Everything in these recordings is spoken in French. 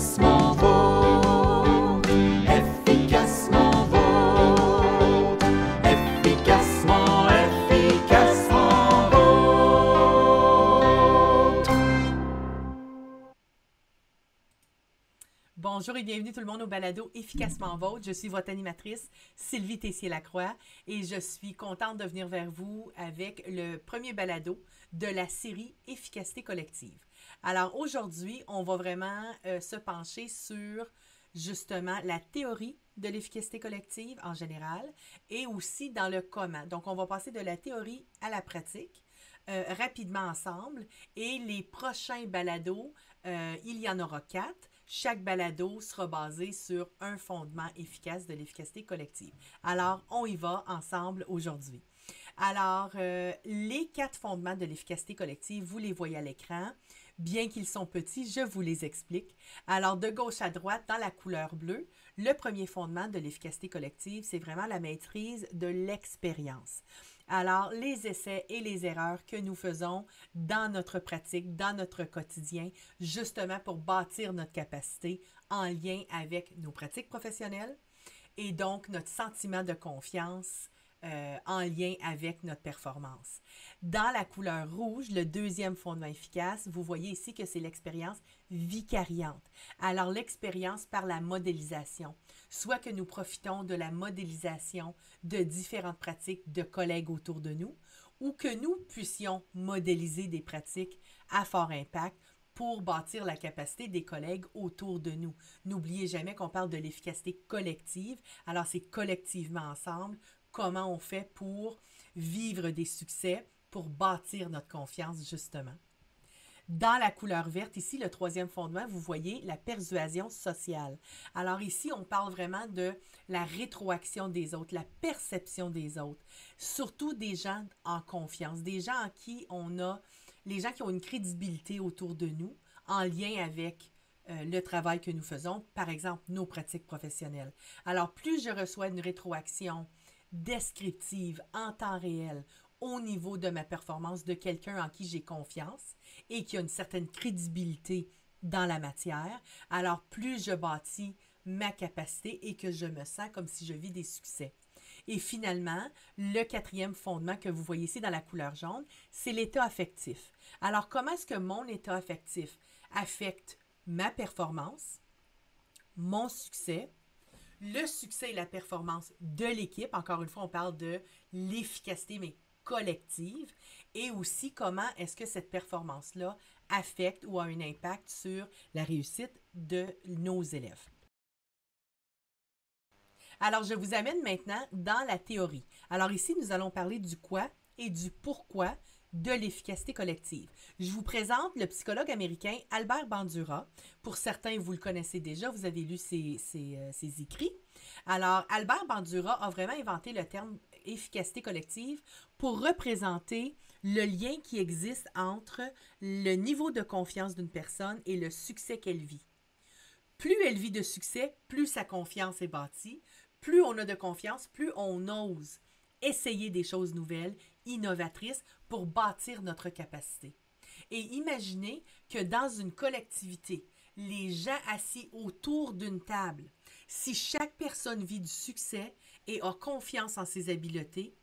Efficacement vôtre, efficacement vôtre, efficacement, efficacement vôtre. Bonjour et bienvenue tout le monde au balado Efficacement Vôtre. Je suis votre animatrice Sylvie Tessier-Lacroix et je suis contente de venir vers vous avec le premier balado de la série Efficacité collective. Alors aujourd'hui, on va vraiment se pencher sur justement la théorie de l'efficacité collective en général et aussi dans le comment. Donc on va passer de la théorie à la pratique rapidement ensemble et les prochains balados, il y en aura 4. Chaque balado sera basé sur un fondement efficace de l'efficacité collective. Alors, on y va ensemble aujourd'hui. Alors, les 4 fondements de l'efficacité collective, vous les voyez à l'écran. Bien qu'ils sont petits, je vous les explique. Alors, de gauche à droite, dans la couleur bleue, le premier fondement de l'efficacité collective, c'est vraiment la maîtrise de l'expérience. Alors, les essais et les erreurs que nous faisons dans notre pratique, dans notre quotidien, justement pour bâtir notre capacité en lien avec nos pratiques professionnelles et donc notre sentiment de confiance en lien avec notre performance. Dans la couleur rouge, le deuxième fondement efficace, vous voyez ici que c'est l'expérience vicariante. Alors, l'expérience par la modélisation, soit que nous profitons de la modélisation de différentes pratiques de collègues autour de nous, ou que nous puissions modéliser des pratiques à fort impact pour bâtir la capacité des collègues autour de nous. N'oubliez jamais qu'on parle de l'efficacité collective. Alors, c'est collectivement ensemble comment on fait pour vivre des succès, pour bâtir notre confiance, justement. Dans la couleur verte, ici, le troisième fondement, vous voyez la persuasion sociale. Alors ici, on parle vraiment de la rétroaction des autres, la perception des autres, surtout des gens en confiance, des gens en qui on a, les gens qui ont une crédibilité autour de nous, en lien avec le travail que nous faisons, par exemple, nos pratiques professionnelles. Alors, plus je reçois une rétroaction descriptive en temps réel au niveau de ma performance de quelqu'un en qui j'ai confiance et qui a une certaine crédibilité dans la matière, alors plus je bâtis ma capacité et que je me sens comme si je vis des succès. Et finalement, le quatrième fondement que vous voyez ici dans la couleur jaune, c'est l'état affectif. Alors, comment est-ce que mon état affectif affecte ma performance, mon succès, le succès et la performance de l'équipe? Encore une fois, on parle de l'efficacité, mais collective, et aussi comment est-ce que cette performance-là affecte ou a un impact sur la réussite de nos élèves. Alors, je vous amène maintenant dans la théorie. Alors ici, nous allons parler du quoi et du pourquoi de l'efficacité collective. Je vous présente le psychologue américain Albert Bandura. Pour certains, vous le connaissez déjà, vous avez lu ses écrits. Alors, Albert Bandura a vraiment inventé le terme efficacité collective pour représenter le lien qui existe entre le niveau de confiance d'une personne et le succès qu'elle vit. Plus elle vit de succès, plus sa confiance est bâtie. Plus on a de confiance, plus on ose essayer des choses nouvelles, innovatrices pour bâtir notre capacité. Et imaginez que dans une collectivité, les gens assis autour d'une table, si chaque personne vit du succès et a confiance en ses habiletés,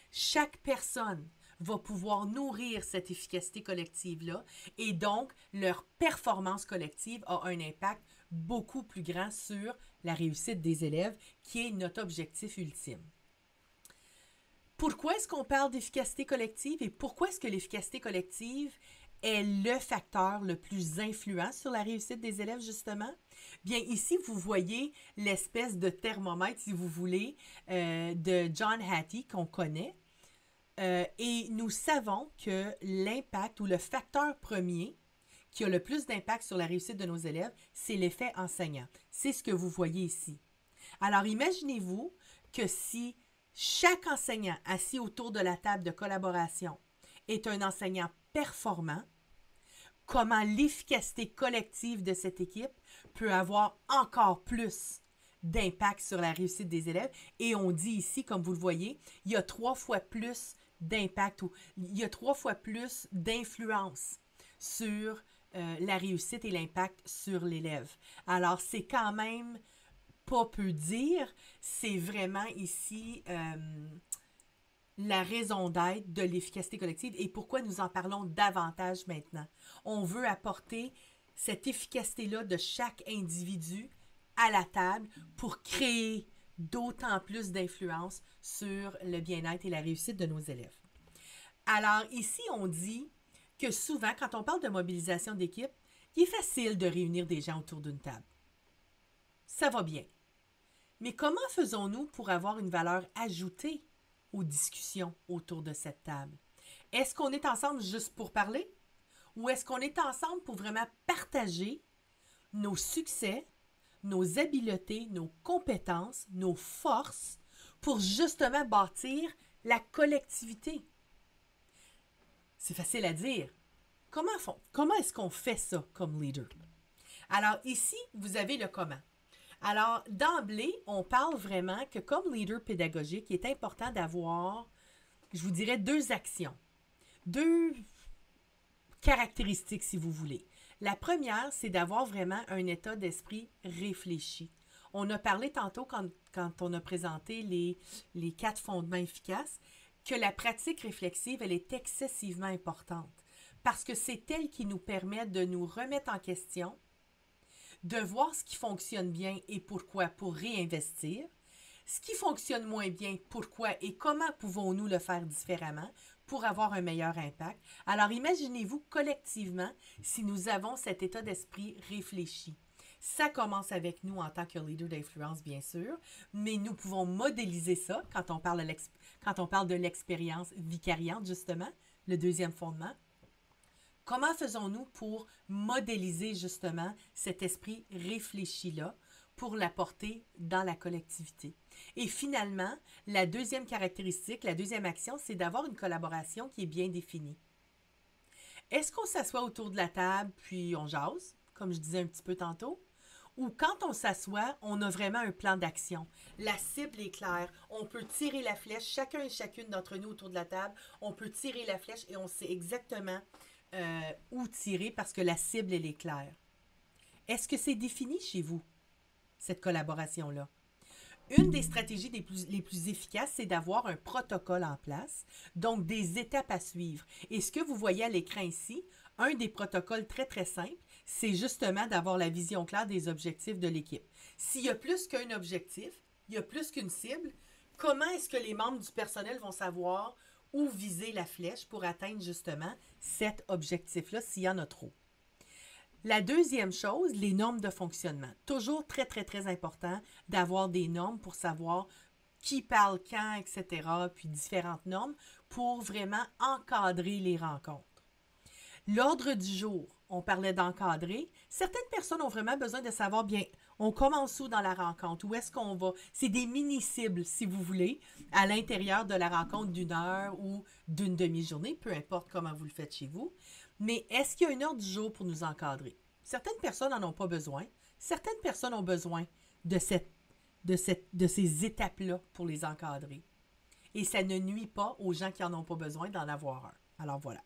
chaque personne va pouvoir nourrir cette efficacité collective-là et donc leur performance collective a un impact beaucoup plus grand sur la réussite des élèves qui est notre objectif ultime. Pourquoi est-ce qu'on parle d'efficacité collective et pourquoi est-ce que l'efficacité collective est le facteur le plus influent sur la réussite des élèves, justement? Bien, ici, vous voyez l'espèce de thermomètre, si vous voulez, de John Hattie qu'on connaît. Et nous savons que l'impact ou le facteur premier qui a le plus d'impact sur la réussite de nos élèves, c'est l'effet enseignant. C'est ce que vous voyez ici. Alors, imaginez-vous que si chaque enseignant assis autour de la table de collaboration est un enseignant performant, comment l'efficacité collective de cette équipe peut avoir encore plus d'impact sur la réussite des élèves. Et on dit ici, comme vous le voyez, il y a 3 fois plus d'impact ou il y a 3 fois plus d'influence sur la réussite et l'impact sur l'élève. Alors, c'est quand même pas peu dire, c'est vraiment ici la raison d'être de l'efficacité collective et pourquoi nous en parlons davantage maintenant. On veut apporter cette efficacité-là de chaque individu à la table pour créer d'autant plus d'influence sur le bien-être et la réussite de nos élèves. Alors ici, on dit que souvent, quand on parle de mobilisation d'équipe, il est facile de réunir des gens autour d'une table. Ça va bien. Mais comment faisons-nous pour avoir une valeur ajoutée aux discussions autour de cette table? Est-ce qu'on est ensemble juste pour parler? Ou est-ce qu'on est ensemble pour vraiment partager nos succès, nos habiletés, nos compétences, nos forces pour justement bâtir la collectivité? C'est facile à dire. Comment est-ce qu'on fait ça comme leader? Alors ici, vous avez le comment. Alors, d'emblée, on parle vraiment que comme leader pédagogique, il est important d'avoir, je vous dirais, 2 actions, 2 caractéristiques, si vous voulez. La première, c'est d'avoir vraiment un état d'esprit réfléchi. On a parlé tantôt, quand on a présenté les 4 fondements efficaces, que la pratique réflexive, elle est excessivement importante parce que c'est elle qui nous permet de nous remettre en question, de voir ce qui fonctionne bien et pourquoi pour réinvestir, ce qui fonctionne moins bien, pourquoi et comment pouvons-nous le faire différemment pour avoir un meilleur impact. Alors imaginez-vous collectivement si nous avons cet état d'esprit réfléchi. Ça commence avec nous en tant que leader d'influence, bien sûr, mais nous pouvons modéliser ça quand on parle de l'expérience vicariante, justement, le 2e fondement. Comment faisons-nous pour modéliser justement cet esprit réfléchi-là pour l'apporter dans la collectivité? Et finalement, la 2e caractéristique, la 2e action, c'est d'avoir une collaboration qui est bien définie. Est-ce qu'on s'assoit autour de la table puis on jase, comme je disais un petit peu tantôt? Ou quand on s'assoit, on a vraiment un plan d'action. La cible est claire. On peut tirer la flèche, chacun et chacune d'entre nous autour de la table, on peut tirer la flèche et on sait exactement où tirer parce que la cible, elle est claire. Est-ce que c'est défini chez vous, cette collaboration-là? Une des stratégies les plus efficaces, c'est d'avoir un protocole en place, donc des étapes à suivre. Et ce que vous voyez à l'écran ici, un des protocoles très, très simples, c'est justement d'avoir la vision claire des objectifs de l'équipe. S'il y a plus qu'un objectif, il y a plus qu'une cible, comment est-ce que les membres du personnel vont savoir où viser la flèche pour atteindre justement cet objectif-là s'il y en a trop? La 2e chose, les normes de fonctionnement. Toujours très, très, très important d'avoir des normes pour savoir qui parle quand, etc., puis différentes normes pour vraiment encadrer les rencontres. L'ordre du jour, on parlait d'encadrer. Certaines personnes ont vraiment besoin de savoir bien, on commence où dans la rencontre, où est-ce qu'on va. C'est des mini-cibles, si vous voulez, à l'intérieur de la rencontre d'1 heure ou d'une demi-journée, peu importe comment vous le faites chez vous. Mais est-ce qu'il y a une heure du jour pour nous encadrer? Certaines personnes n'en ont pas besoin. Certaines personnes ont besoin de ces étapes-là pour les encadrer. Et ça ne nuit pas aux gens qui n'en ont pas besoin d'en avoir un. Alors voilà.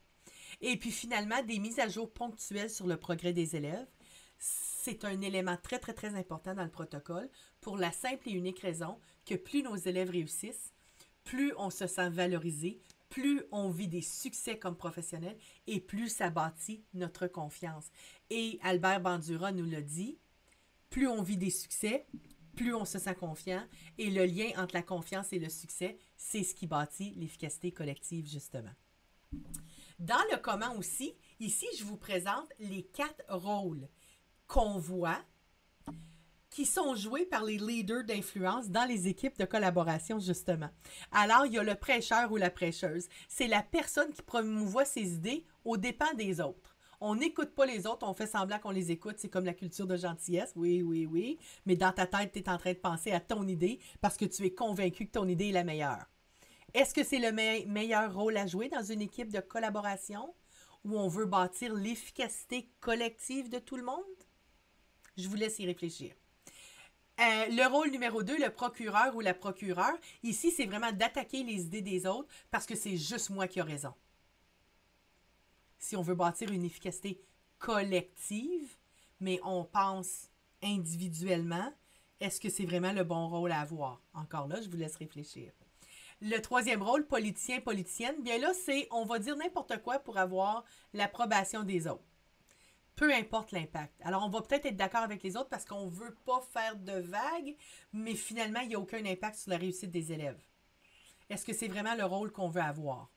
Et puis finalement, des mises à jour ponctuelles sur le progrès des élèves. C'est un élément très, très, très important dans le protocole pour la simple et unique raison que plus nos élèves réussissent, plus on se sent valorisé, plus on vit des succès comme professionnels et plus ça bâtit notre confiance. Et Albert Bandura nous l'a dit, plus on vit des succès, plus on se sent confiant et le lien entre la confiance et le succès, c'est ce qui bâtit l'efficacité collective, justement. Dans le comment aussi, ici, je vous présente les 4 rôles qu'on voit qui sont joués par les leaders d'influence dans les équipes de collaboration, justement. Alors, il y a le prêcheur ou la prêcheuse. C'est la personne qui promouvoit ses idées aux dépens des autres. On n'écoute pas les autres, on fait semblant qu'on les écoute. C'est comme la culture de gentillesse, oui, oui, oui. Mais dans ta tête, tu es en train de penser à ton idée parce que tu es convaincu que ton idée est la meilleure. Est-ce que c'est le meilleur rôle à jouer dans une équipe de collaboration où on veut bâtir l'efficacité collective de tout le monde? Je vous laisse y réfléchir. Le rôle numéro 2, le procureur ou la procureure, ici, c'est vraiment d'attaquer les idées des autres parce que c'est juste moi qui ai raison. Si on veut bâtir une efficacité collective, mais on pense individuellement, est-ce que c'est vraiment le bon rôle à avoir? Encore là, je vous laisse réfléchir. Le troisième rôle, politicien, politicienne, bien là, c'est on va dire n'importe quoi pour avoir l'approbation des autres. Peu importe l'impact. Alors, on va peut-être être d'accord avec les autres parce qu'on ne veut pas faire de vagues, mais finalement, il n'y a aucun impact sur la réussite des élèves. Est-ce que c'est vraiment le rôle qu'on veut avoir?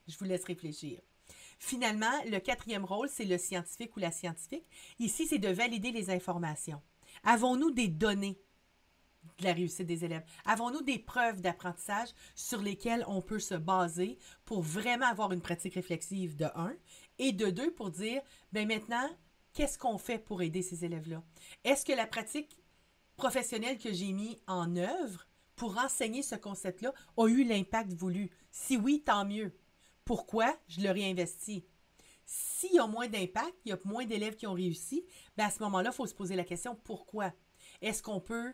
Je vous laisse réfléchir. Finalement, le quatrième rôle, c'est le scientifique ou la scientifique. Ici, c'est de valider les informations. Avons-nous des données de la réussite des élèves? Avons-nous des preuves d'apprentissage sur lesquelles on peut se baser pour vraiment avoir une pratique réflexive de 1 et de 2 pour dire, bien maintenant, qu'est-ce qu'on fait pour aider ces élèves-là? Est-ce que la pratique professionnelle que j'ai mis en œuvre pour enseigner ce concept-là a eu l'impact voulu? Si oui, tant mieux. Pourquoi je le réinvestis? S'il y a moins d'impact, il y a moins d'élèves qui ont réussi, bien à ce moment-là, il faut se poser la question, pourquoi? Est-ce qu'on peut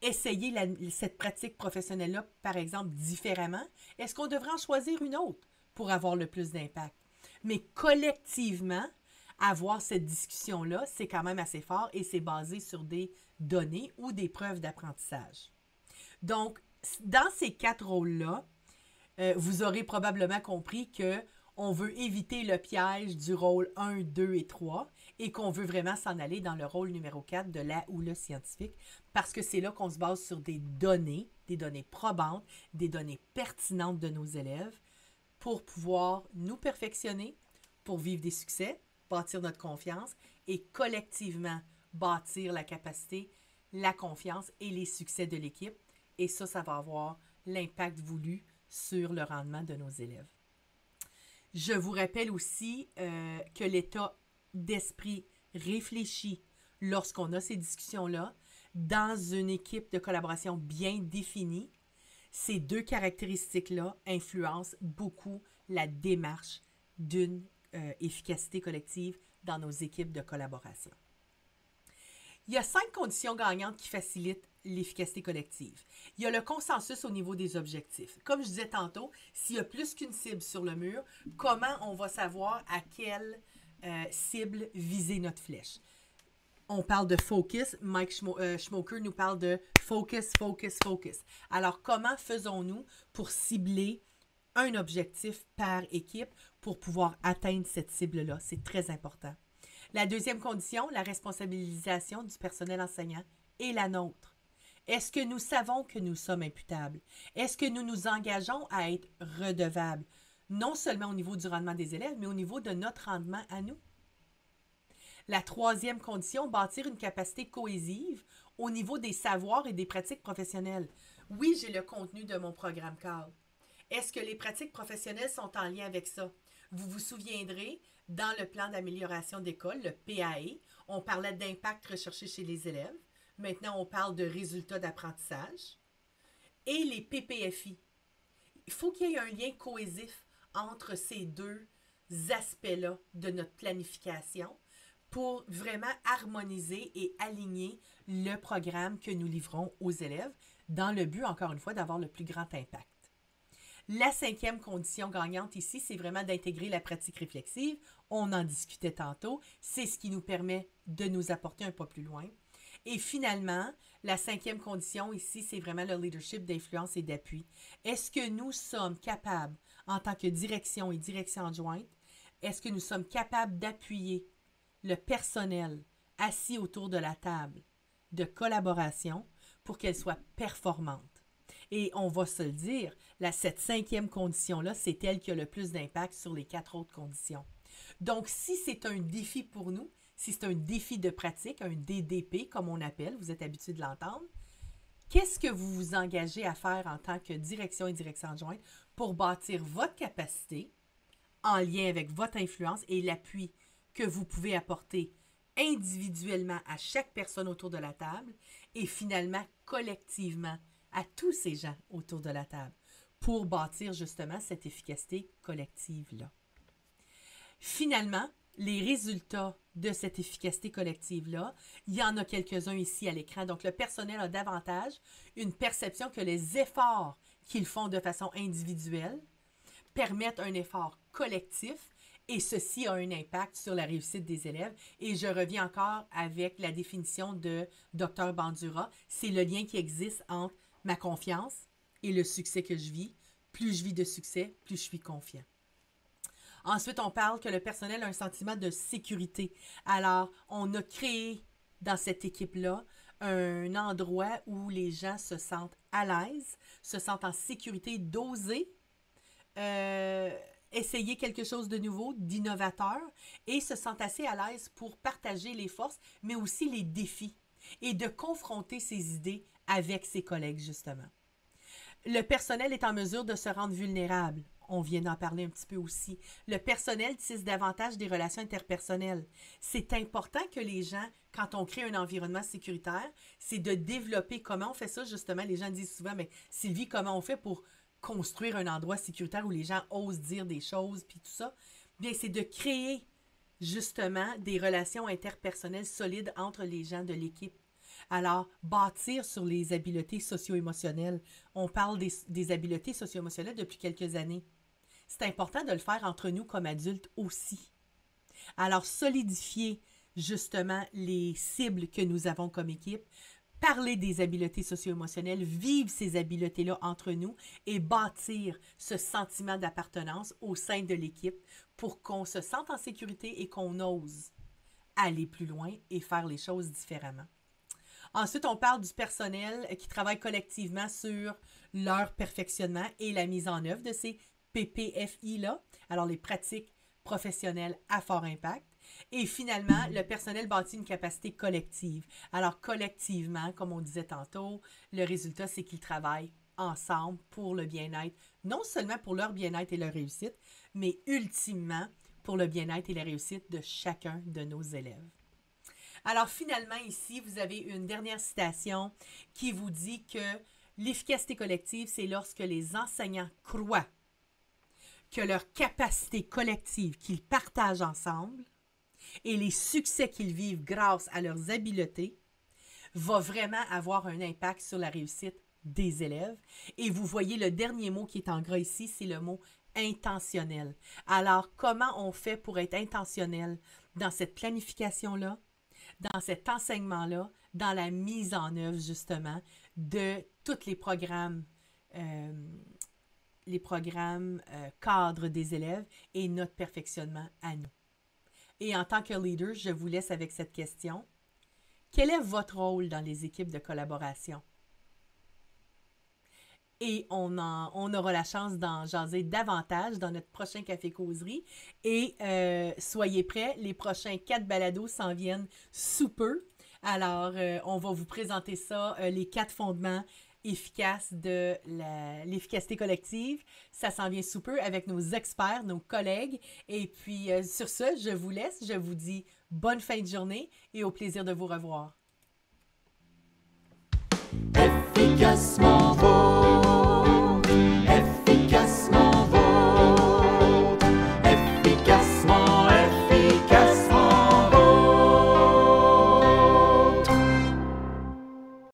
essayer cette pratique professionnelle-là, par exemple, différemment? Est-ce qu'on devrait en choisir une autre pour avoir le plus d'impact? Mais collectivement, avoir cette discussion-là, c'est quand même assez fort et c'est basé sur des données ou des preuves d'apprentissage. Donc, dans ces 4 rôles-là, vous aurez probablement compris qu'on veut éviter le piège du rôle 1, 2 et 3 et qu'on veut vraiment s'en aller dans le rôle numéro 4 de la ou le scientifique parce que c'est là qu'on se base sur des données probantes, des données pertinentes de nos élèves pour pouvoir nous perfectionner, pour vivre des succès, bâtir notre confiance et collectivement bâtir la capacité, la confiance et les succès de l'équipe. Et ça va avoir l'impact voulu sur le rendement de nos élèves. Je vous rappelle aussi que l'état d'esprit réfléchi lorsqu'on a ces discussions-là, dans une équipe de collaboration bien définie, ces 2 caractéristiques-là influencent beaucoup la démarche d'une efficacité collective dans nos équipes de collaboration. Il y a 5 conditions gagnantes qui facilitent l'efficacité collective. Il y a le consensus au niveau des objectifs. Comme je disais tantôt, s'il y a plus qu'une cible sur le mur, comment on va savoir à quelle cible viser notre flèche? On parle de focus. Mike Schmoker nous parle de focus, focus, focus. Alors, comment faisons-nous pour cibler un objectif par équipe pour pouvoir atteindre cette cible-là? C'est très important. La deuxième condition, la responsabilisation du personnel enseignant est la nôtre. Est-ce que nous savons que nous sommes imputables? Est-ce que nous nous engageons à être redevables, non seulement au niveau du rendement des élèves, mais au niveau de notre rendement à nous? La troisième condition, bâtir une capacité cohésive au niveau des savoirs et des pratiques professionnelles. Oui, j'ai le contenu de mon programme cadre. Est-ce que les pratiques professionnelles sont en lien avec ça? Vous vous souviendrez, dans le plan d'amélioration d'école, le PAE, on parlait d'impact recherché chez les élèves. Maintenant, on parle de résultats d'apprentissage. Et les PPFI. Il faut qu'il y ait un lien cohésif entre ces 2 aspects-là de notre planification pour vraiment harmoniser et aligner le programme que nous livrons aux élèves dans le but, encore une fois, d'avoir le plus grand impact. La 5e condition gagnante ici, c'est vraiment d'intégrer la pratique réflexive. On en discutait tantôt. C'est ce qui nous permet de nous apporter un pas plus loin. Et finalement, la 5e condition ici, c'est vraiment le leadership d'influence et d'appui. Est-ce que nous sommes capables, en tant que direction et direction adjointe, est-ce que nous sommes capables d'appuyer le personnel assis autour de la table de collaboration pour qu'elle soit performante? Et on va se le dire, cette 5e condition-là, c'est elle qui a le plus d'impact sur les 4 autres conditions. Donc, si c'est un défi pour nous, si c'est un défi de pratique, un DDP comme on appelle, vous êtes habitué de l'entendre, qu'est-ce que vous vous engagez à faire en tant que direction et direction adjointe pour bâtir votre capacité en lien avec votre influence et l'appui que vous pouvez apporter individuellement à chaque personne autour de la table et finalement collectivement à tous ces gens autour de la table pour bâtir justement cette efficacité collective-là. Finalement, les résultats de cette efficacité collective-là, il y en a quelques-uns ici à l'écran. Donc, le personnel a davantage une perception que les efforts qu'ils font de façon individuelle permettent un effort collectif Et ceci a un impact sur la réussite des élèves. Et je reviens encore avec la définition de Dr. Bandura. C'est le lien qui existe entre ma confiance et le succès que je vis. Plus je vis de succès, plus je suis confiant. Ensuite, on parle que le personnel a un sentiment de sécurité. Alors, on a créé dans cette équipe-là un endroit où les gens se sentent à l'aise, se sentent en sécurité, d'oser essayer quelque chose de nouveau, d'innovateur, et se sentent assez à l'aise pour partager les forces, mais aussi les défis, et de confronter ses idées avec ses collègues, justement. Le personnel est en mesure de se rendre vulnérable. On vient d'en parler un petit peu aussi. Le personnel tisse davantage des relations interpersonnelles. C'est important que les gens, quand on crée un environnement sécuritaire, c'est de développer comment on fait ça, justement. Les gens disent souvent, mais Sylvie, comment on fait pour construire un endroit sécuritaire où les gens osent dire des choses, puis tout ça? Bien, c'est de créer, justement, des relations interpersonnelles solides entre les gens de l'équipe. Alors, bâtir sur les habiletés socio-émotionnelles. On parle des habiletés socio-émotionnelles depuis quelques années. C'est important de le faire entre nous comme adultes aussi. Alors, solidifier justement les cibles que nous avons comme équipe, parler des habiletés socio-émotionnelles, vivre ces habiletés-là entre nous et bâtir ce sentiment d'appartenance au sein de l'équipe pour qu'on se sente en sécurité et qu'on ose aller plus loin et faire les choses différemment. Ensuite, on parle du personnel qui travaille collectivement sur leur perfectionnement et la mise en œuvre de ces PPFI-là, alors les pratiques professionnelles à fort impact. Et finalement, le personnel bâtit une capacité collective. Alors, collectivement, comme on disait tantôt, le résultat, c'est qu'ils travaillent ensemble pour le bien-être, non seulement pour leur bien-être et leur réussite, mais ultimement pour le bien-être et la réussite de chacun de nos élèves. Alors, finalement, ici, vous avez une dernière citation qui vous dit que l'efficacité collective, c'est lorsque les enseignants croient que leur capacité collective qu'ils partagent ensemble et les succès qu'ils vivent grâce à leurs habiletés va vraiment avoir un impact sur la réussite des élèves. Et vous voyez le dernier mot qui est en gras ici, c'est le mot intentionnel. Alors, comment on fait pour être intentionnel dans cette planification-là, dans cet enseignement-là, dans la mise en œuvre, justement, de tous les programmes cadres des élèves et notre perfectionnement à nous. Et en tant que leader, je vous laisse avec cette question. Quel est votre rôle dans les équipes de collaboration? Et on aura la chance d'en jaser davantage dans notre prochain café-causerie. Et soyez prêts, les prochains 4 balados s'en viennent sous peu. Alors, on va vous présenter ça, les 4 fondements efficaces de l'efficacité collective. Ça s'en vient sous peu avec nos experts, nos collègues. Et puis, sur ce, je vous laisse. Je vous dis bonne fin de journée et au plaisir de vous revoir. Efficacement beau.